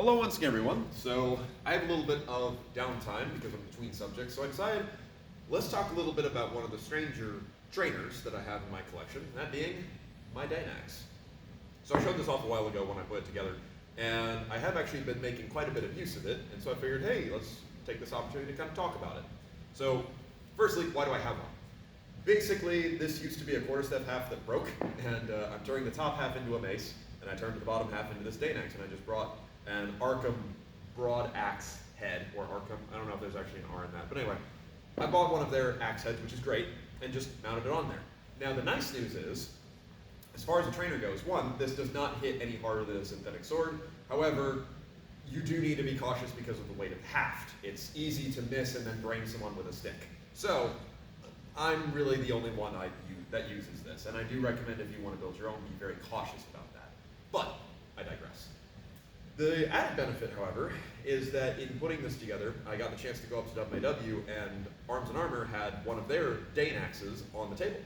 Hello once again, everyone. So I have a little bit of downtime because I'm between subjects, so I decided let's talk a little bit about one of the stranger trainers that I have in my collection, that being my Dane Axe. So I showed this off a while ago when I put it together, and I have actually been making quite a bit of use of it, and so I figured, hey, let's take this opportunity to kind of talk about it. So firstly, why do I have one? Basically, this used to be a quarterstaff half that broke, and I'm turning the top half into a mace, and I turned the bottom half into this Dane Axe, and I just brought an Arkham broad axe head, or Arkham, I don't know if there's actually an R in that, but anyway, I bought one of their axe heads, which is great, and just mounted it on there. Now the nice news is, as far as the trainer goes, one, this does not hit any harder than a synthetic sword. However, you do need to be cautious because of the weight of the haft. It's easy to miss and then brain someone with a stick. So, I'm really the only one that uses this, and I do recommend if you want to build your own, be very cautious about that. But, I digress. The added benefit, however, is that in putting this together, I got the chance to go up to WW, and Arms and Armor had one of their Dane Axes on the table.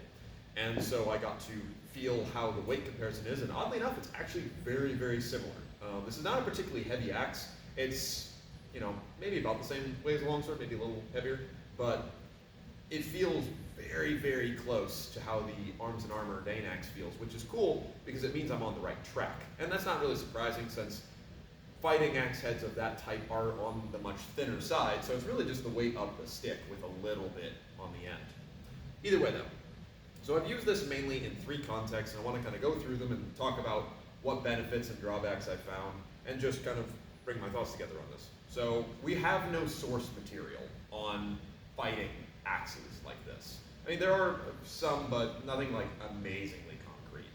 And so I got to feel how the weight comparison is, and oddly enough, it's actually very, very similar. This is not a particularly heavy axe. It's, maybe about the same weight as a longsword, maybe a little heavier, but it feels very, very close to how the Arms and Armor Dane Axe feels, which is cool because it means I'm on the right track. And that's not really surprising since fighting axe heads of that type are on the much thinner side, so it's really just the weight of the stick with a little bit on the end. Either way though, so I've used this mainly in three contexts, and I want to kind of go through them and talk about what benefits and drawbacks I found, and just kind of bring my thoughts together on this. So we have no source material on fighting axes like this. I mean, there are some, but nothing like amazingly concrete.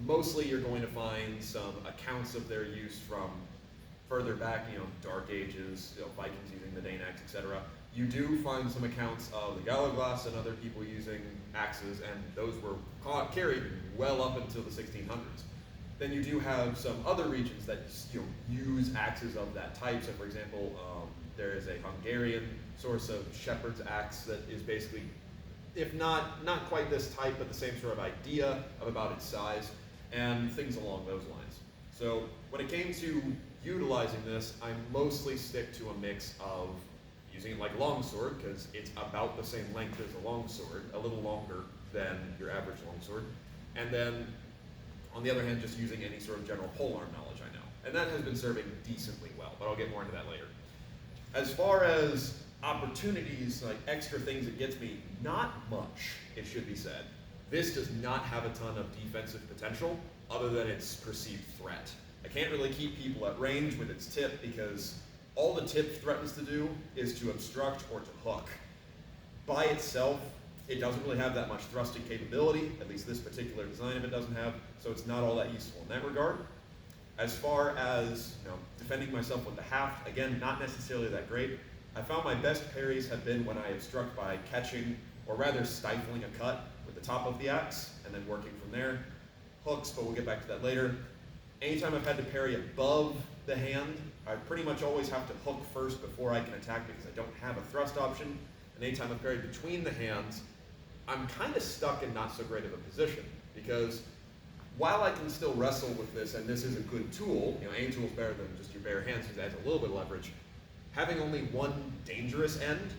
Mostly you're going to find some accounts of their use from further back, Dark Ages, Vikings using the Dane Axe, etc. You do find some accounts of the Galaglass and other people using axes, and those were carried well up until the 1600s. Then you do have some other regions that use axes of that type. So for example, there is a Hungarian source of shepherd's axe that is basically, if not quite this type, but the same sort of idea of about its size, and things along those lines. So when it came to utilizing this, I mostly stick to a mix of using it like a longsword, because it's about the same length as a longsword, a little longer than your average longsword, and then on the other hand, just using any sort of general polearm knowledge I know. And that has been serving decently well, but I'll get more into that later. As far as opportunities, like extra things it gets me, not much, it should be said. This does not have a ton of defensive potential other than its perceived threat. I can't really keep people at range with its tip because all the tip threatens to do is to obstruct or to hook. By itself, it doesn't really have that much thrusting capability, at least this particular design of it doesn't have, so it's not all that useful in that regard. As far as defending myself with the haft, again, not necessarily that great. I found my best parries have been when I have struck by catching, or rather stifling a cut with the top of the axe, and then working from there. Hooks, but we'll get back to that later. Anytime I've had to parry above the hand, I pretty much always have to hook first before I can attack because I don't have a thrust option. And anytime I've parried between the hands, I'm kind of stuck in not so great of a position because while I can still wrestle with this, and this is a good tool, any tool is better than just your bare hands because it adds a little bit of leverage, having only one dangerous end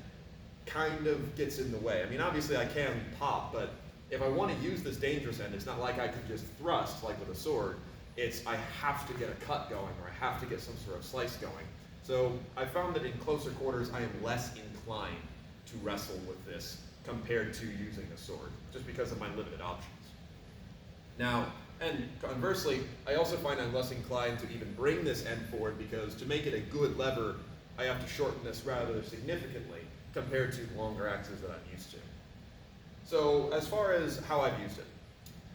kind of gets in the way. I mean, obviously I can pop, but if I want to use this dangerous end, it's not like I can just thrust like with a sword. It's I have to get a cut going, or I have to get some sort of slice going. So I found that in closer quarters, I am less inclined to wrestle with this compared to using a sword, just because of my limited options. Now, and conversely, I also find I'm less inclined to even bring this end forward because to make it a good lever, I have to shorten this rather significantly compared to longer axes that I'm used to. So as far as how I've used it,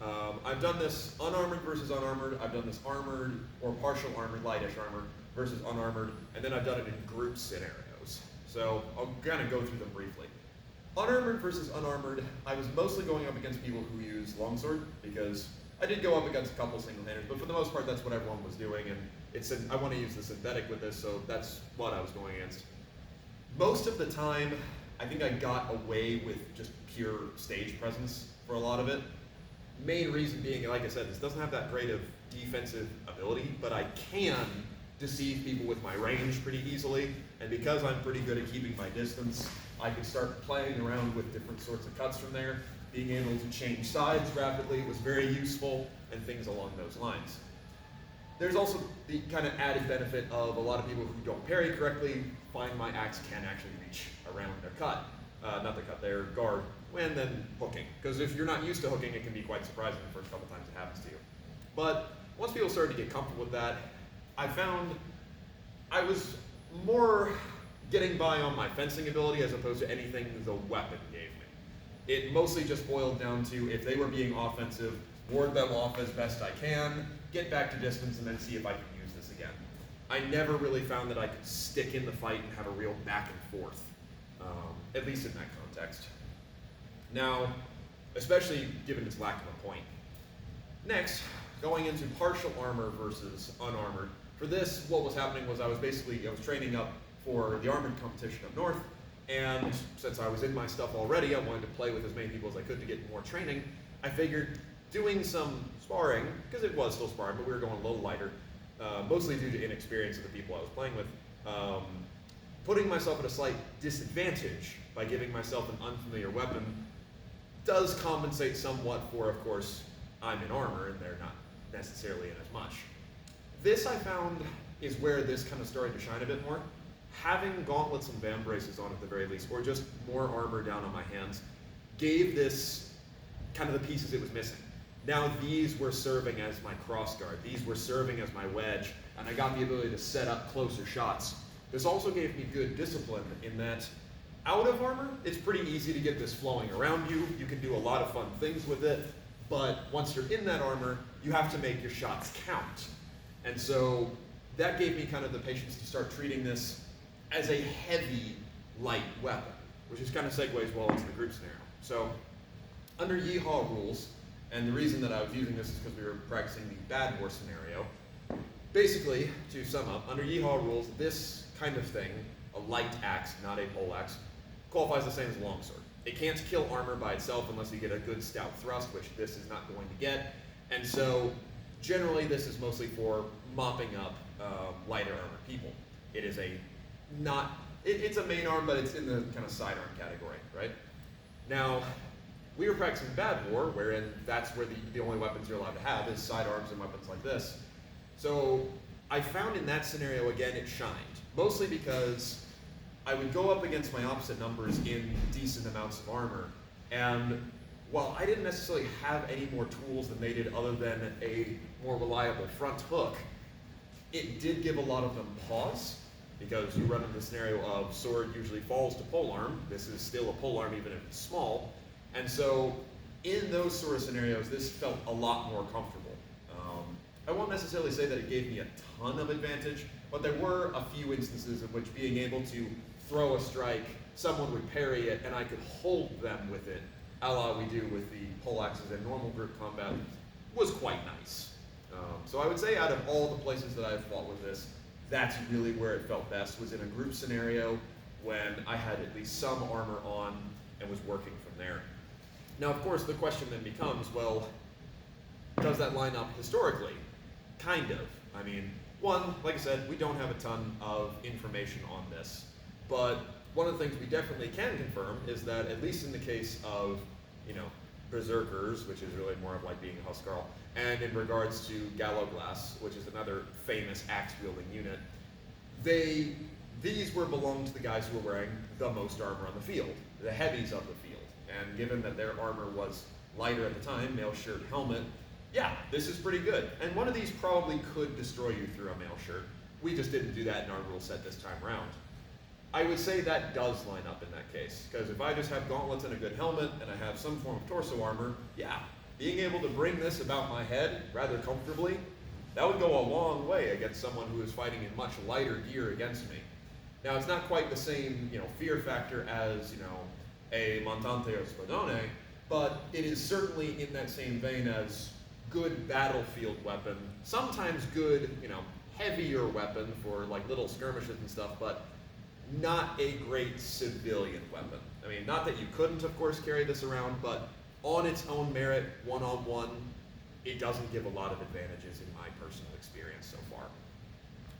I've done this unarmored versus unarmored, I've done this armored or partial armored, lightish armor versus unarmored, and then I've done it in group scenarios. So I'll kind of go through them briefly. Unarmored versus unarmored, I was mostly going up against people who use longsword because I did go up against a couple single-handers, but for the most part that's what everyone was doing, and I want to use the synthetic with this, so that's what I was going against. Most of the time, I think I got away with just pure stage presence for a lot of it. Main reason being, like I said, this doesn't have that great of defensive ability, but I can deceive people with my range pretty easily, and because I'm pretty good at keeping my distance, I could start playing around with different sorts of cuts from there. Being able to change sides rapidly was very useful, and things along those lines. There's also the kind of added benefit of a lot of people who don't parry correctly find my axe can actually reach around their cut, not their cut, their guard, when then hooking. Because if you're not used to hooking, it can be quite surprising the first couple times it happens to you. But once people started to get comfortable with that, I found I was more getting by on my fencing ability as opposed to anything the weapon gave me. It mostly just boiled down to, if they were being offensive, ward them off as best I can, get back to distance, and then see if I can use this again. I never really found that I could stick in the fight and have a real back and forth, at least in that context. Now, especially given its lack of a point. Next, going into partial armor versus unarmored. For this, what was happening was I was training up for the armored competition up north, and since I was in my stuff already, I wanted to play with as many people as I could to get more training. I figured doing some sparring, because it was still sparring, but we were going a little lighter, mostly due to inexperience of the people I was playing with, putting myself at a slight disadvantage by giving myself an unfamiliar weapon does compensate somewhat for, of course, I'm in armor and they're not necessarily in as much. This, I found, is where this kind of started to shine a bit more. Having gauntlets and band braces on at the very least, or just more armor down on my hands, gave this kind of the pieces it was missing. Now these were serving as my crossguard, these were serving as my wedge, and I got the ability to set up closer shots. This also gave me good discipline in that out of armor, it's pretty easy to get this flowing around you. You can do a lot of fun things with it, but once you're in that armor, you have to make your shots count. And so that gave me kind of the patience to start treating this as a heavy, light weapon, which is kind of segues well into the group scenario. So under Yeehaw rules, and the reason that I was using this is because we were practicing the Bad War scenario. Basically, to sum up, under Yeehaw rules, this kind of thing, a light axe, not a pole axe, qualifies the same as a longsword. It can't kill armor by itself unless you get a good stout thrust, which this is not going to get. And so, generally, this is mostly for mopping up lighter armor people. It is it's a main arm, but it's in the kind of sidearm category, right? Now, we were practicing Bad War, wherein that's where the only weapons you're allowed to have is sidearms and weapons like this. So I found in that scenario, again, it shined. Mostly because I would go up against my opposite numbers in decent amounts of armor, and while I didn't necessarily have any more tools than they did other than a more reliable front hook, it did give a lot of them pause, because you run into the scenario of sword usually falls to polearm. This is still a polearm even if it's small. And so in those sort of scenarios, this felt a lot more comfortable. I won't necessarily say that it gave me a ton of advantage, but there were a few instances in which being able to throw a strike, someone would parry it, and I could hold them with it, a la we do with the poleaxes in normal group combat, was quite nice. So I would say out of all the places that I've fought with this, that's really where it felt best, was in a group scenario when I had at least some armor on and was working from there. Now, of course, the question then becomes, well, does that line up historically? Kind of. I mean, one, like I said, we don't have a ton of information on this, but one of the things we definitely can confirm is that, at least in the case of, berserkers, which is really more of like being a huskarl, and in regards to Gallowglass, which is another famous axe-wielding unit, these were belonged to the guys who were wearing the most armor on the field, the heavies of the field. And given that their armor was lighter at the time, mail shirt, helmet, yeah, this is pretty good. And one of these probably could destroy you through a mail shirt. We just didn't do that in our rule set this time around. I would say that does line up in that case, because if I just have gauntlets and a good helmet, and I have some form of torso armor, yeah, being able to bring this about my head rather comfortably, that would go a long way against someone who is fighting in much lighter gear against me. Now, it's not quite the same, fear factor as, a Montante or Spadone, but it is certainly in that same vein as good battlefield weapon, sometimes good, heavier weapon for like little skirmishes and stuff, but not a great civilian weapon. I mean, not that you couldn't, of course, carry this around, but on its own merit, one-on-one, it doesn't give a lot of advantages in my personal experience so far.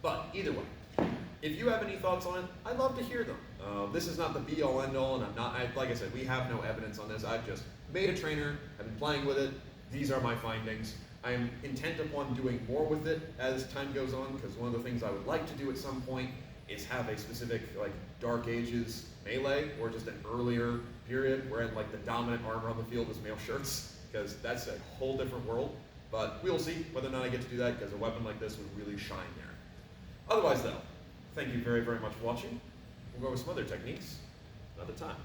But either way, if you have any thoughts on it, I'd love to hear them. This is not the be-all, end-all, and like I said, we have no evidence on this. I've just made a trainer, I've been playing with it, these are my findings. I am intent upon doing more with it as time goes on, because one of the things I would like to do at some point is have a specific like Dark Ages melee, or just an earlier period wherein like the dominant armor on the field is male shirts, because that's a whole different world. But we'll see whether or not I get to do that, because a weapon like this would really shine there. Otherwise though, thank you very, very much for watching. We'll go over some other techniques another time.